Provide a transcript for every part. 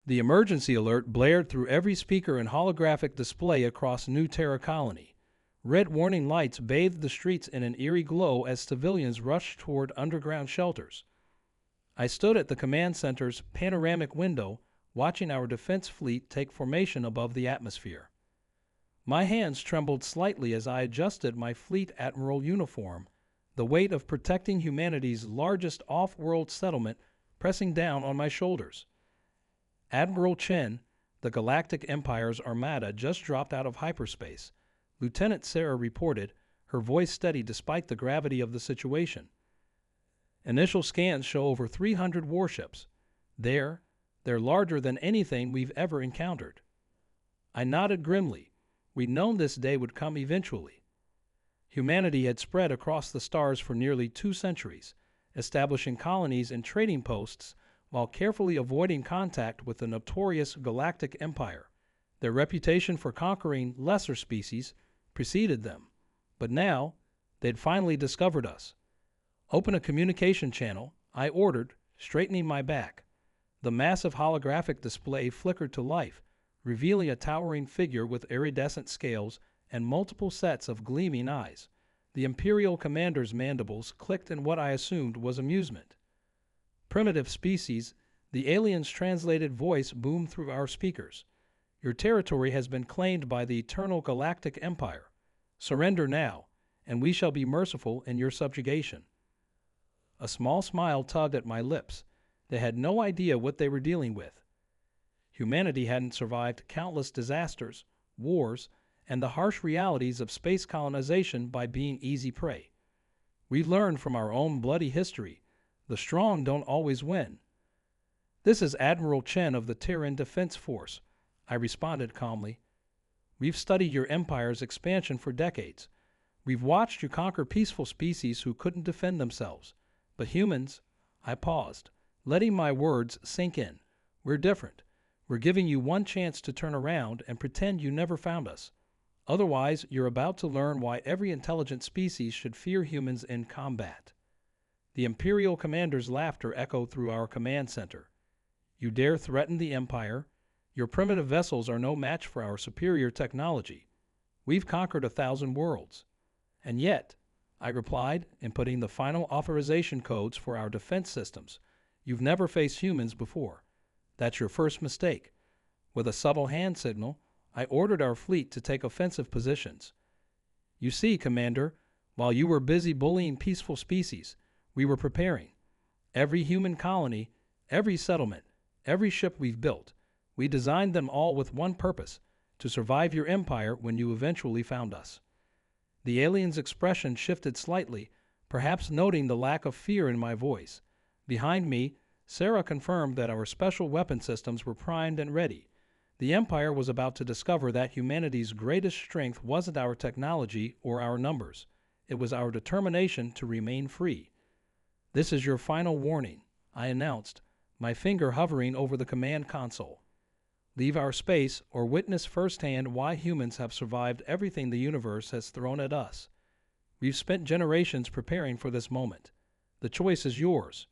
The emergency alert blared through every speaker and holographic display across New Terra Colony. Red warning lights bathed the streets in an eerie glow as civilians rushed toward underground shelters. I stood at the command center's panoramic window, watching our defense fleet take formation above the atmosphere. My hands trembled slightly as I adjusted my fleet admiral uniform, the weight of protecting humanity's largest off-world settlement pressing down on my shoulders. Admiral Chen, the Galactic Empire's armada, just dropped out of hyperspace. Lieutenant Sarah reported, her voice steady despite the gravity of the situation. Initial scans show over 300 warships. They're larger than anything we've ever encountered. I nodded grimly. We'd known this day would come eventually. Humanity had spread across the stars for nearly 2 centuries, establishing colonies and trading posts while carefully avoiding contact with the notorious Galactic Empire. Their reputation for conquering lesser species preceded them, but now they'd finally discovered us. "Open a communication channel," I ordered, straightening my back. The massive holographic display flickered to life, revealing a towering figure with iridescent scales and multiple sets of gleaming eyes. The Imperial commander's mandibles clicked in what I assumed was amusement. "Primitive species," the alien's translated voice boomed through our speakers. "Your territory has been claimed by the eternal Galactic Empire. Surrender now, and we shall be merciful in your subjugation." A small smile tugged at my lips. They had no idea what they were dealing with. Humanity hadn't survived countless disasters, wars, and the harsh realities of space colonization by being easy prey. We learned from our own bloody history. The strong don't always win. "This is Admiral Chen of the Terran Defense Force," I responded calmly. "We've studied your empire's expansion for decades. We've watched you conquer peaceful species who couldn't defend themselves. But humans," I paused, letting my words sink in. "We're different. We're giving you one chance to turn around and pretend you never found us. Otherwise, you're about to learn why every intelligent species should fear humans in combat." The Imperial commander's laughter echoed through our command center. "You dare threaten the Empire? Your primitive vessels are no match for our superior technology. We've conquered 1,000 worlds." "And yet," I replied, inputting the final authorization codes for our defense systems, "you've never faced humans before. That's your first mistake." With a subtle hand signal, I ordered our fleet to take offensive positions. "You see, Commander, while you were busy bullying peaceful species, we were preparing. Every human colony, every settlement, every ship we've built, we designed them all with one purpose: to survive your empire when you eventually found us." The alien's expression shifted slightly, perhaps noting the lack of fear in my voice. Behind me, Sarah confirmed that our special weapon systems were primed and ready. The Empire was about to discover that humanity's greatest strength wasn't our technology or our numbers. It was our determination to remain free. "This is your final warning," I announced, my finger hovering over the command console. "Leave our space or witness firsthand why humans have survived everything the universe has thrown at us. We've spent generations preparing for this moment. The choice is yours."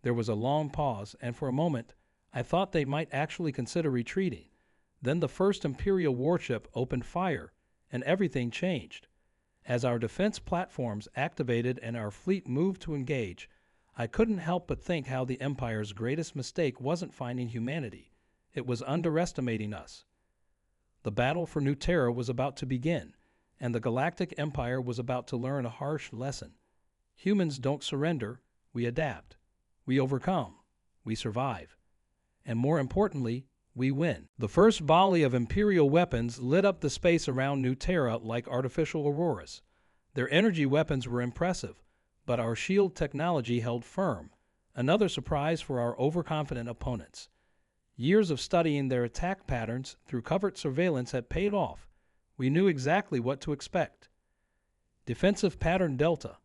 There was a long pause, and for a moment, I thought they might actually consider retreating. Then the first Imperial warship opened fire, and everything changed. As our defense platforms activated and our fleet moved to engage, I couldn't help but think how the Empire's greatest mistake wasn't finding humanity. It was underestimating us. The battle for New Terra was about to begin, and the Galactic Empire was about to learn a harsh lesson. Humans don't surrender, we adapt. We overcome, we survive. And more importantly, we win. The first volley of Imperial weapons lit up the space around New Terra like artificial auroras. Their energy weapons were impressive, but our shield technology held firm, another surprise for our overconfident opponents. Years of studying their attack patterns through covert surveillance had paid off. We knew exactly what to expect. "Defensive pattern Delta,"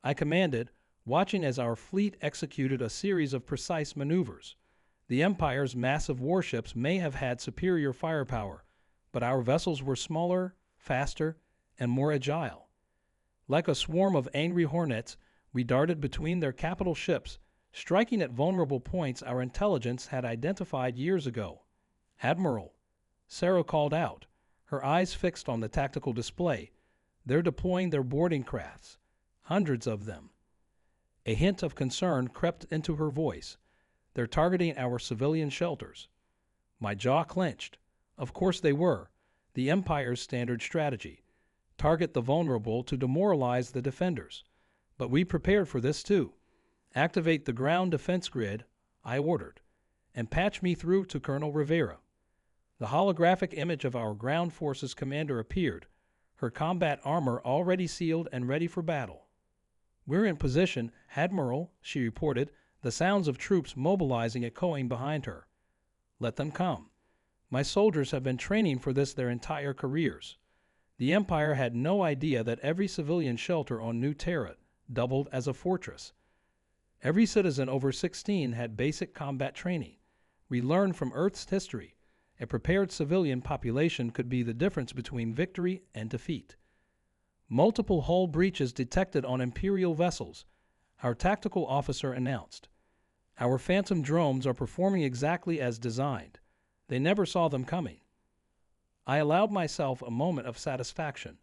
I commanded, watching as our fleet executed a series of precise maneuvers. The Empire's massive warships may have had superior firepower, but our vessels were smaller, faster, and more agile. Like a swarm of angry hornets, we darted between their capital ships, striking at vulnerable points our intelligence had identified years ago. "Admiral," Sarah called out, her eyes fixed on the tactical display. "They're deploying their boarding crafts. Hundreds of them." A hint of concern crept into her voice. "They're targeting our civilian shelters." My jaw clenched. Of course they were. The Empire's standard strategy. Target the vulnerable to demoralize the defenders. But we prepared for this too. "Activate the ground defense grid," I ordered, "and patch me through to Colonel Rivera." The holographic image of our ground forces commander appeared, her combat armor already sealed and ready for battle. "We're in position, Admiral," she reported, the sounds of troops mobilizing echoing behind her. "Let them come. My soldiers have been training for this their entire careers." The Empire had no idea that every civilian shelter on New Terra doubled as a fortress. Every citizen over 16 had basic combat training. We learned from Earth's history. A prepared civilian population could be the difference between victory and defeat. "Multiple hull breaches detected on Imperial vessels," our tactical officer announced. "Our Phantom drones are performing exactly as designed. They never saw them coming." I allowed myself a moment of satisfaction.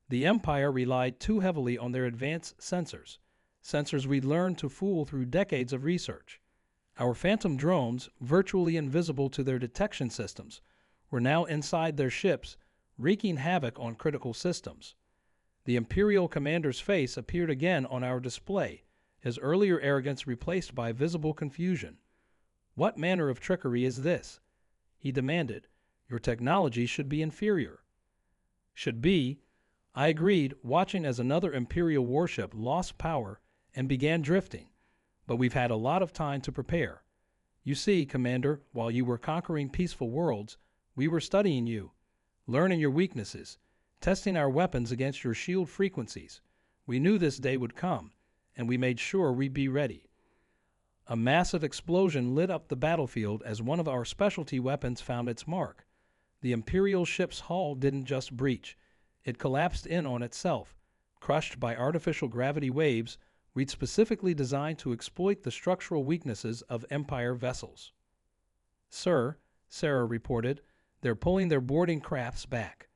The Empire relied too heavily on their advanced sensors we'd learned to fool through decades of research. Our Phantom drones, virtually invisible to their detection systems, were now inside their ships, wreaking havoc on critical systems. The Imperial commander's face appeared again on our display, his earlier arrogance replaced by visible confusion. "What manner of trickery is this?" he demanded. "Your technology should be inferior." "Should be," I agreed, watching as another Imperial warship lost power and began drifting. "But we've had a lot of time to prepare. You see, Commander, while you were conquering peaceful worlds, we were studying you, learning your weaknesses, testing our weapons against your shield frequencies. We knew this day would come, and we made sure we'd be ready." A massive explosion lit up the battlefield as one of our specialty weapons found its mark. The Imperial ship's hull didn't just breach. It collapsed in on itself, crushed by artificial gravity waves we'd specifically designed to exploit the structural weaknesses of Empire vessels. "Sir," Sarah reported, "they're pulling their boarding crafts back.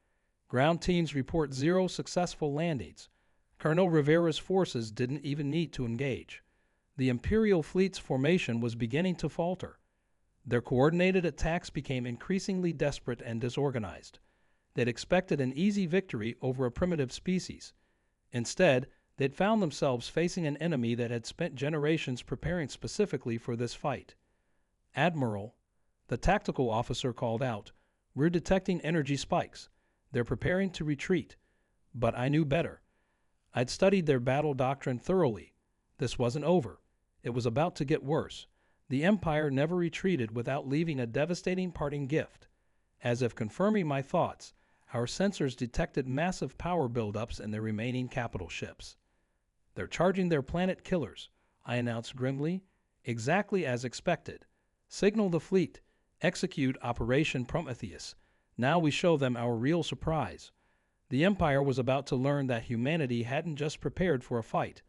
Ground teams report 0 successful landings. Colonel Rivera's forces didn't even need to engage. The Imperial fleet's formation was beginning to falter. Their coordinated attacks became increasingly desperate and disorganized. They'd expected an easy victory over a primitive species. Instead, they'd found themselves facing an enemy that had spent generations preparing specifically for this fight." "Admiral," the tactical officer called out, "we're detecting energy spikes. They're preparing to retreat." But I knew better. I'd studied their battle doctrine thoroughly. This wasn't over. It was about to get worse. The Empire never retreated without leaving a devastating parting gift. As if confirming my thoughts, our sensors detected massive power buildups in their remaining capital ships. "They're charging their planet killers," I announced grimly, "exactly as expected. Signal the fleet. Execute Operation Prometheus. Now we show them our real surprise." The Empire was about to learn that humanity hadn't just prepared for a fight.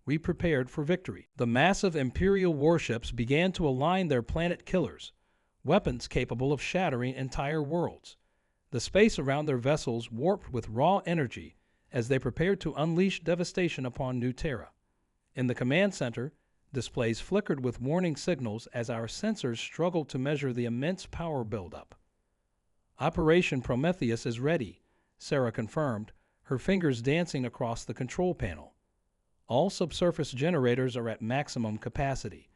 We prepared for victory. The massive Imperial warships began to align their planet killers, weapons capable of shattering entire worlds. The space around their vessels warped with raw energy as they prepared to unleash devastation upon New Terra. In the command center, displays flickered with warning signals as our sensors struggled to measure the immense power buildup. "Operation Prometheus is ready," Sarah confirmed, her fingers dancing across the control panel. "All subsurface generators are at maximum capacity.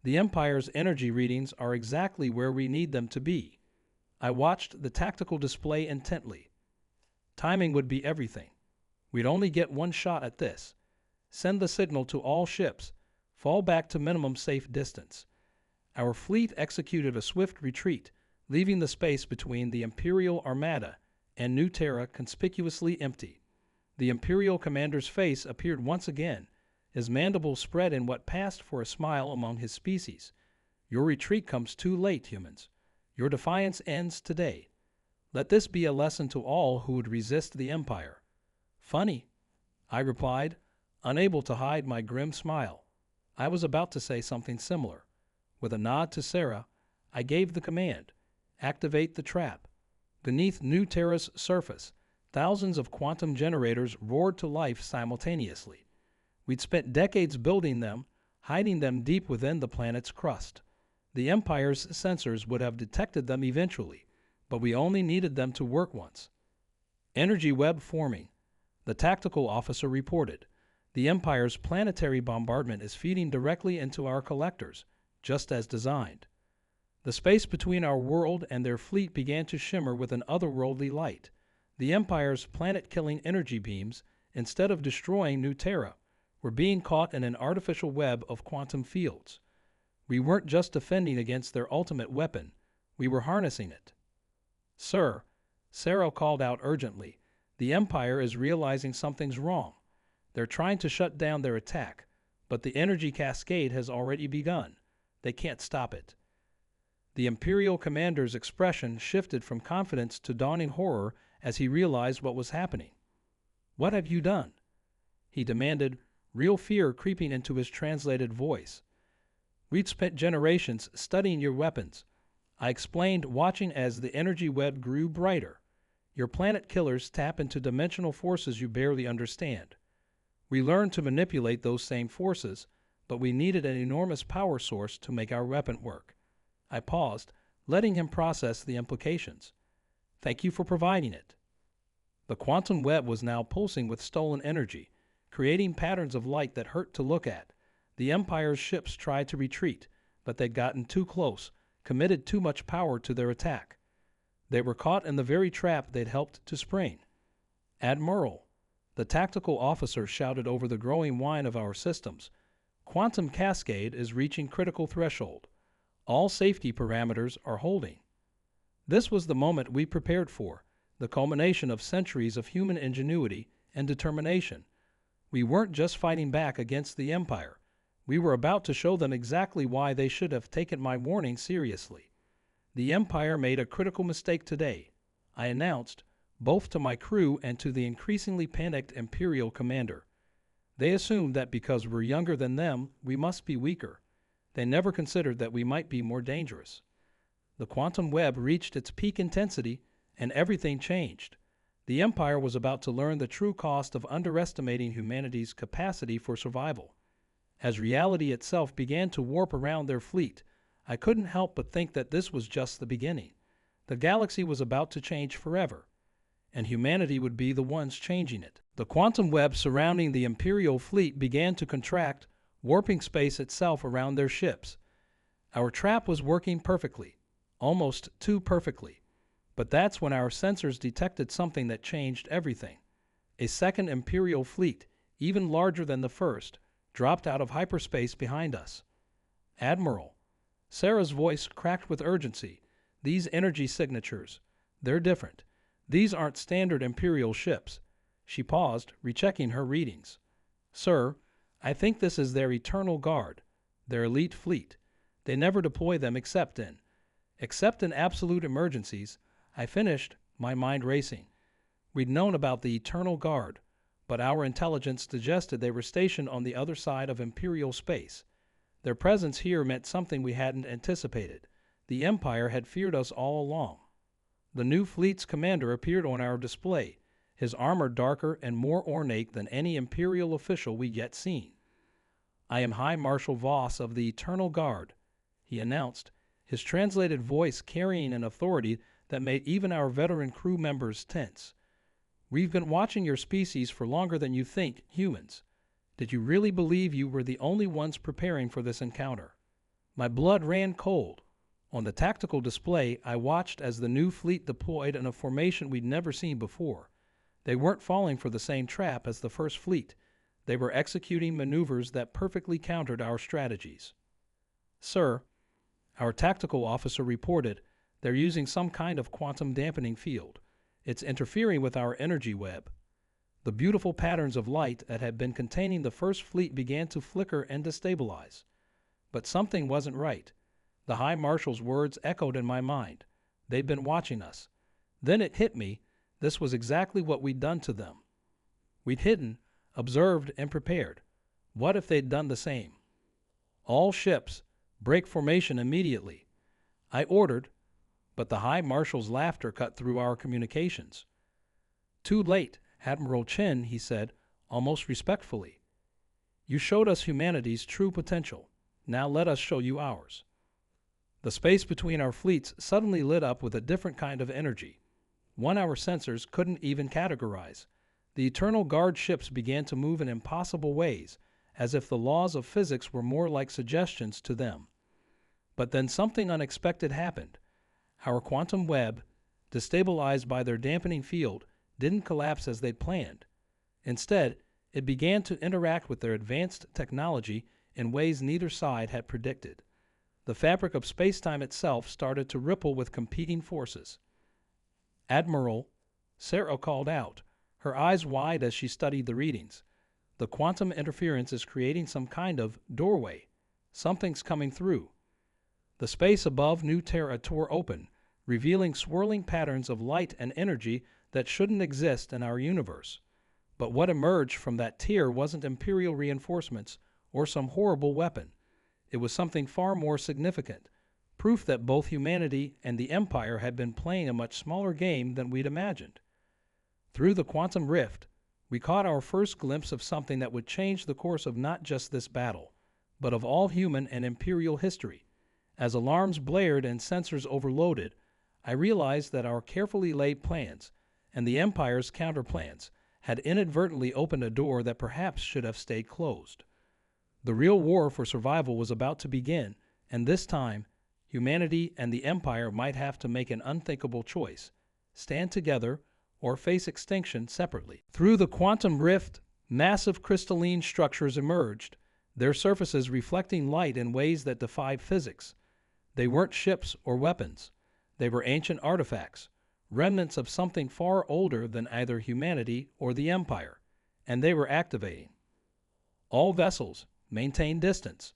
The Empire's energy readings are exactly where we need them to be." I watched the tactical display intently. Timing would be everything. We'd only get one shot at this. Send the signal to all ships. Fall back to minimum safe distance. Our fleet executed a swift retreat, leaving the space between the Imperial Armada and New Terra conspicuously empty. The Imperial commander's face appeared once again, his mandibles spread in what passed for a smile among his species. "Your retreat comes too late, humans. Your defiance ends today. Let this be a lesson to all who would resist the Empire." "Funny," I replied, unable to hide my grim smile. I was about to say something similar. With a nod to Sarah, I gave the command, "Activate the trap." Beneath New Terra's surface, thousands of quantum generators roared to life simultaneously. We'd spent decades building them, hiding them deep within the planet's crust. The Empire's sensors would have detected them eventually, but we only needed them to work once. Energy web forming, the tactical officer reported. The Empire's planetary bombardment is feeding directly into our collectors, just as designed. The space between our world and their fleet began to shimmer with an otherworldly light. The Empire's planet-killing energy beams, instead of destroying New Terra, were being caught in an artificial web of quantum fields. We weren't just defending against their ultimate weapon, we were harnessing it. "Sir," Sarah called out urgently, "the Empire is realizing something's wrong. They're trying to shut down their attack, but the energy cascade has already begun. They can't stop it." The Imperial commander's expression shifted from confidence to dawning horror as he realized what was happening. "What have you done?" he demanded, real fear creeping into his translated voice. "We'd spent generations studying your weapons," I explained, watching as the energy web grew brighter. "Your planet killers tap into dimensional forces you barely understand. We learned to manipulate those same forces, but we needed an enormous power source to make our weapon work." I paused, letting him process the implications. "Thank you for providing it." The quantum web was now pulsing with stolen energy, creating patterns of light that hurt to look at. The Empire's ships tried to retreat, but they'd gotten too close, committed too much power to their attack. They were caught in the very trap they'd helped to spring. "Admiral," the tactical officer shouted over the growing whine of our systems, "quantum cascade is reaching critical threshold. All safety parameters are holding." This was the moment we prepared for, the culmination of centuries of human ingenuity and determination. We weren't just fighting back against the Empire. We were about to show them exactly why they should have taken my warning seriously. "The Empire made a critical mistake today," I announced, both to my crew and to the increasingly panicked Imperial commander. "They assumed that because we're younger than them, we must be weaker. They never considered that we might be more dangerous." The quantum web reached its peak intensity, and everything changed. The Empire was about to learn the true cost of underestimating humanity's capacity for survival. As reality itself began to warp around their fleet, I couldn't help but think that this was just the beginning. The galaxy was about to change forever, and humanity would be the ones changing it. The quantum web surrounding the Imperial fleet began to contract, warping space itself around their ships. Our trap was working perfectly, almost too perfectly. But that's when our sensors detected something that changed everything. A second Imperial fleet, even larger than the first, dropped out of hyperspace behind us. "Admiral," Sarah's voice cracked with urgency, "these energy signatures, they're different. These aren't standard Imperial ships." She paused, rechecking her readings. "Sir, I think this is their eternal guard, their elite fleet. They never deploy them except in absolute emergencies." I finished, my mind racing. We'd known about the eternal guard, but our intelligence suggested they were stationed on the other side of Imperial space. Their presence here meant something we hadn't anticipated. The Empire had feared us all along. The new fleet's commander appeared on our display, his armor darker and more ornate than any Imperial official we'd yet seen. "I am High Marshal Voss of the Eternal Guard," he announced, his translated voice carrying an authority that made even our veteran crew members tense. "We've been watching your species for longer than you think, humans. Did you really believe you were the only ones preparing for this encounter?" My blood ran cold. On the tactical display, I watched as the new fleet deployed in a formation we'd never seen before. They weren't falling for the same trap as the first fleet. They were executing maneuvers that perfectly countered our strategies. "Sir," our tactical officer reported, "they're using some kind of quantum dampening field. It's interfering with our energy web." The beautiful patterns of light that had been containing the first fleet began to flicker and destabilize. But something wasn't right. The High Marshal's words echoed in my mind. They'd been watching us. Then it hit me. This was exactly what we'd done to them. We'd hidden, observed, and prepared. What if they'd done the same? All ships, break formation immediately. I ordered, but the High Marshal's laughter cut through our communications. Too late, Admiral Chen, he said, almost respectfully. You showed us humanity's true potential. Now let us show you ours. The space between our fleets suddenly lit up with a different kind of energy, one our sensors couldn't even categorize. The Eternal Guard ships began to move in impossible ways, as if the laws of physics were more like suggestions to them. But then something unexpected happened. Our quantum web, destabilized by their dampening field, didn't collapse as they'd planned. Instead, it began to interact with their advanced technology in ways neither side had predicted. The fabric of space-time itself started to ripple with competing forces. Admiral, Sarah called out, her eyes wide as she studied the readings. The quantum interference is creating some kind of doorway. Something's coming through. The space above New Terra tore open, revealing swirling patterns of light and energy that shouldn't exist in our universe. But what emerged from that tier wasn't Imperial reinforcements or some horrible weapon. It was something far more significant, proof that both humanity and the Empire had been playing a much smaller game than we'd imagined. Through the quantum rift, we caught our first glimpse of something that would change the course of not just this battle, but of all human and Imperial history. As alarms blared and sensors overloaded, I realized that our carefully laid plans, and the Empire's counterplans, had inadvertently opened a door that perhaps should have stayed closed. The real war for survival was about to begin, and this time, humanity and the Empire might have to make an unthinkable choice: stand together or face extinction separately. Through the quantum rift, massive crystalline structures emerged, their surfaces reflecting light in ways that defied physics. They weren't ships or weapons. They were ancient artifacts, remnants of something far older than either humanity or the Empire, and they were activating. All vessels, maintain distance.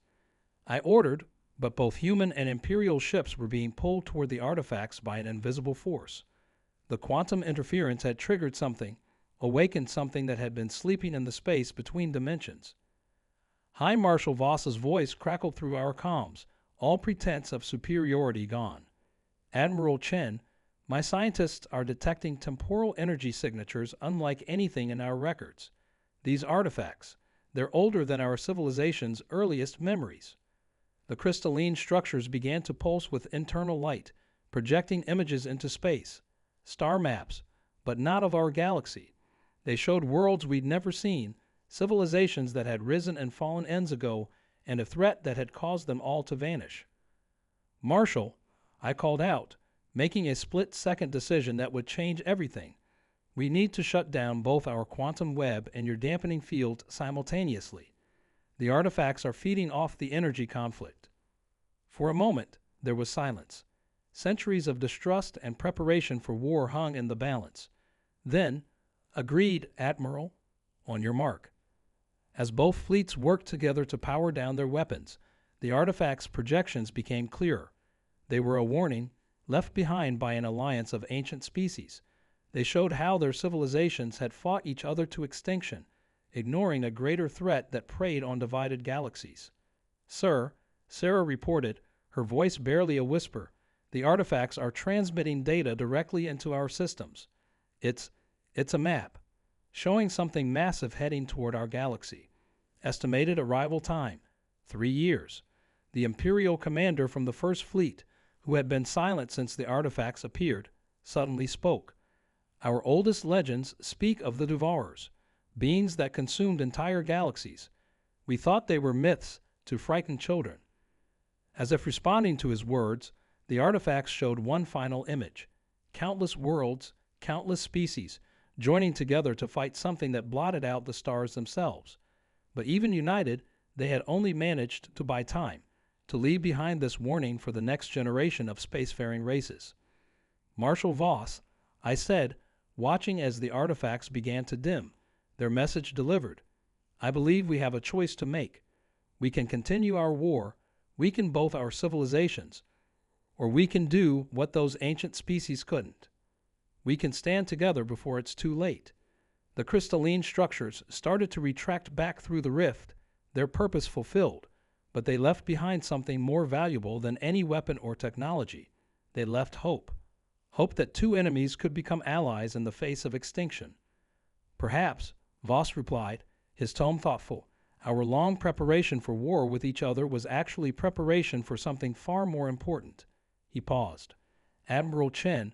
I ordered, but both human and Imperial ships were being pulled toward the artifacts by an invisible force. The quantum interference had triggered something, awakened something that had been sleeping in the space between dimensions. High Marshal Voss's voice crackled through our comms, all pretense of superiority gone. Admiral Chen, my scientists are detecting temporal energy signatures unlike anything in our records. These artifacts, they're older than our civilization's earliest memories. The crystalline structures began to pulse with internal light, projecting images into space. Star maps, but not of our galaxy. They showed worlds we'd never seen, civilizations that had risen and fallen eons ago, and a threat that had caused them all to vanish. Marshal, I called out, making a split-second decision that would change everything. We need to shut down both our quantum web and your dampening field simultaneously. The artifacts are feeding off the energy conflict. For a moment, there was silence. Centuries of distrust and preparation for war hung in the balance. Then, agreed, Admiral. On your mark. As both fleets worked together to power down their weapons, the artifacts' projections became clearer. They were a warning, left behind by an alliance of ancient species. They showed how their civilizations had fought each other to extinction, ignoring a greater threat that preyed on divided galaxies. Sir, Sarah reported, her voice barely a whisper, the artifacts are transmitting data directly into our systems. It's a map, showing something massive heading toward our galaxy. Estimated arrival time, 3 years. The Imperial commander from the First Fleet, who had been silent since the artifacts appeared, suddenly spoke. Our oldest legends speak of the Devourers, beings that consumed entire galaxies. We thought they were myths to frighten children. As if responding to his words, the artifacts showed one final image. Countless worlds, countless species, joining together to fight something that blotted out the stars themselves. But even united, they had only managed to buy time, to leave behind this warning for the next generation of spacefaring races. Marshal Voss, I said, watching as the artifacts began to dim, their message delivered. I believe we have a choice to make. We can continue our war, weaken both our civilizations, or we can do what those ancient species couldn't. We can stand together before it's too late. The crystalline structures started to retract back through the rift, their purpose fulfilled, But they left behind something more valuable than any weapon or technology. They left hope. Hope that two enemies could become allies in the face of extinction. Perhaps, Voss replied, his tone thoughtful, our long preparation for war with each other was actually preparation for something far more important. He paused. Admiral Chen,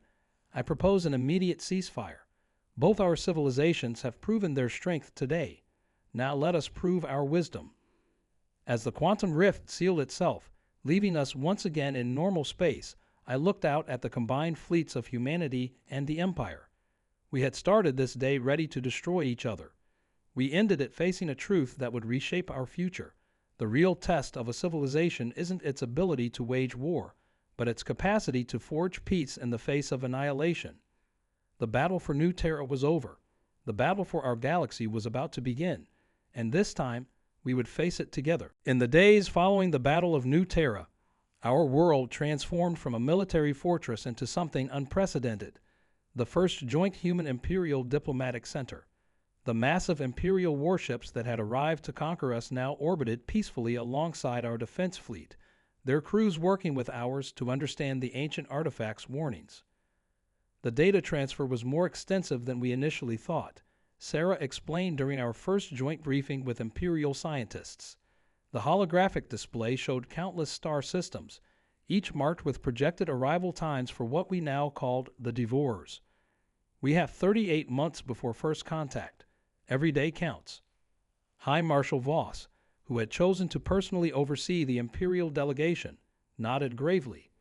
I propose an immediate ceasefire. Both our civilizations have proven their strength today. Now let us prove our wisdom. As the quantum rift sealed itself, leaving us once again in normal space, I looked out at the combined fleets of humanity and the Empire. We had started this day ready to destroy each other. We ended it facing a truth that would reshape our future. The real test of a civilization isn't its ability to wage war, but its capacity to forge peace in the face of annihilation. The battle for New Terra was over. The battle for our galaxy was about to begin, and this time we would face it together. In the days following the Battle of New Terra, our world transformed from a military fortress into something unprecedented, the first joint human imperial diplomatic center. The massive imperial warships that had arrived to conquer us now orbited peacefully alongside our defense fleet, their crews working with ours to understand the ancient artifacts' warnings. The data transfer was more extensive than we initially thought, Sarah explained during our first joint briefing with Imperial scientists. The holographic display showed countless star systems, each marked with projected arrival times for what we now called the Devourers. We have 38 months before first contact. Every day counts. High Marshal Voss, who had chosen to personally oversee the Imperial delegation, nodded gravely.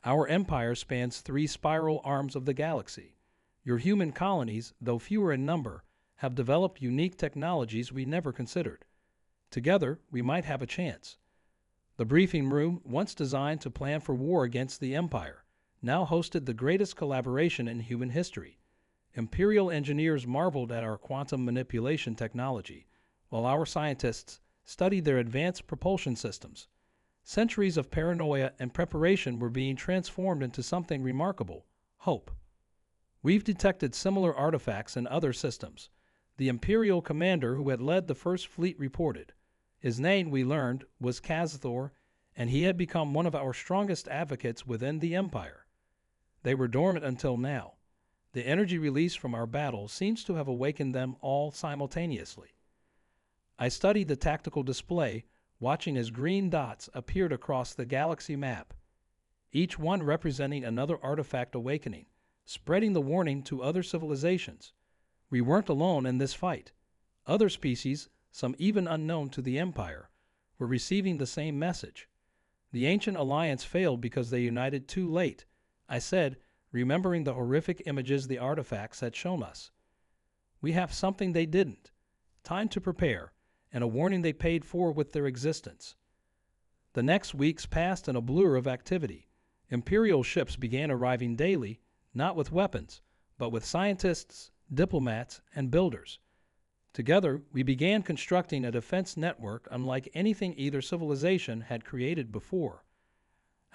Our empire spans 3 spiral arms of the galaxy. Your human colonies, though fewer in number, have developed unique technologies we never considered. Together, we might have a chance. The briefing room, once designed to plan for war against the Empire, now hosted the greatest collaboration in human history. Imperial engineers marveled at our quantum manipulation technology, while our scientists studied their advanced propulsion systems. Centuries of paranoia and preparation were being transformed into something remarkable: hope. We've detected similar artifacts in other systems. The Imperial commander who had led the First Fleet reported. His name, we learned, was Kazthor, and he had become one of our strongest advocates within the Empire. They were dormant until now. The energy released from our battle seems to have awakened them all simultaneously. I studied the tactical display, watching as green dots appeared across the galaxy map, each one representing another artifact awakening, spreading the warning to other civilizations. We weren't alone in this fight. Other species, some even unknown to the Empire, were receiving the same message. The ancient alliance failed because they united too late, I said, remembering the horrific images the artifacts had shown us. We have something they didn't. Time to prepare, and a warning they paid for with their existence. The next weeks passed in a blur of activity. Imperial ships began arriving daily, not with weapons, but with scientists, diplomats, and builders. Together, we began constructing a defense network unlike anything either civilization had created before.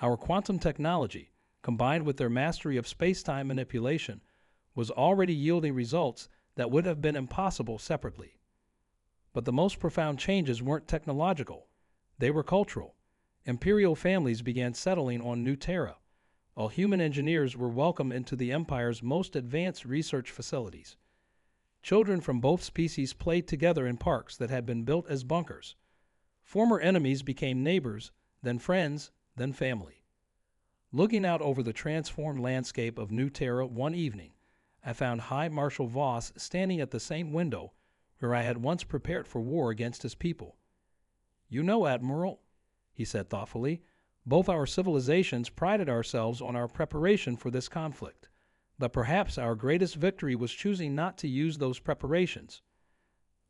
Our quantum technology, combined with their mastery of space-time manipulation, was already yielding results that would have been impossible separately. But the most profound changes weren't technological. They were cultural. Imperial families began settling on New Terra, while human engineers were welcomed into the Empire's most advanced research facilities. Children from both species played together in parks that had been built as bunkers. Former enemies became neighbors, then friends, then family. Looking out over the transformed landscape of New Terra one evening, I found High Marshal Voss standing at the same window where I had once prepared for war against his people. "You know, Admiral," he said thoughtfully, "both our civilizations prided ourselves on our preparation for this conflict. But perhaps our greatest victory was choosing not to use those preparations."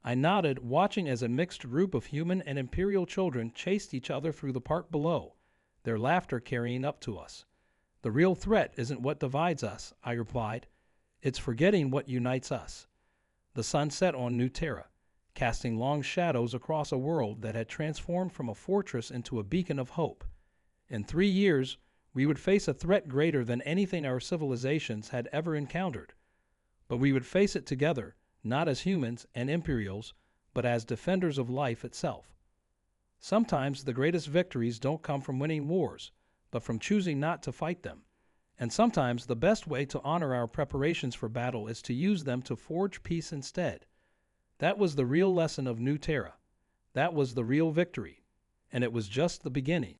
I nodded, watching as a mixed group of human and Imperial children chased each other through the park below, their laughter carrying up to us. "The real threat isn't what divides us," I replied. "It's forgetting what unites us." The sun set on New Terra, casting long shadows across a world that had transformed from a fortress into a beacon of hope. In 3 years, we would face a threat greater than anything our civilizations had ever encountered. But we would face it together, not as humans and Imperials, but as defenders of life itself. Sometimes the greatest victories don't come from winning wars, but from choosing not to fight them. And sometimes the best way to honor our preparations for battle is to use them to forge peace instead. That was the real lesson of New Terra. That was the real victory. And it was just the beginning.